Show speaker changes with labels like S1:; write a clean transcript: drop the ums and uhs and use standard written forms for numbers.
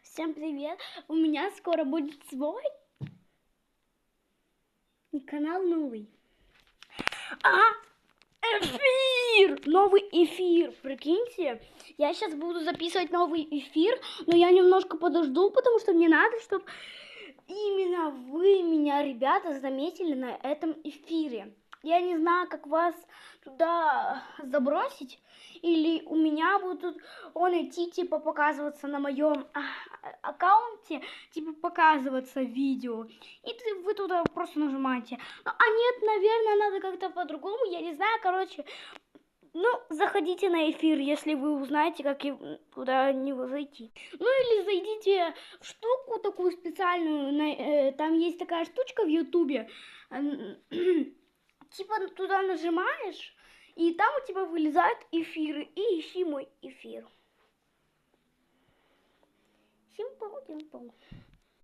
S1: Всем привет! У меня скоро будет свой канал новый. Эфир! Новый эфир! Прикиньте, я сейчас буду записывать новый эфир, но я немножко подожду, потому что мне надо, чтобы именно вы меня, ребята, заметили на этом эфире. Я не знаю, как вас туда забросить, или у меня будет он идти, типа, показываться на моем аккаунте, типа, показываться видео, и вы туда просто нажимаете. А нет, наверное, надо как-то по-другому, я не знаю, короче. Ну, заходите на эфир, если вы узнаете, как туда не зайти. Ну, или зайдите в штуку такую специальную, там есть такая штучка в Ютубе, типа туда нажимаешь, и там у тебя вылезают эфиры, и ищи мой эфир. Simple.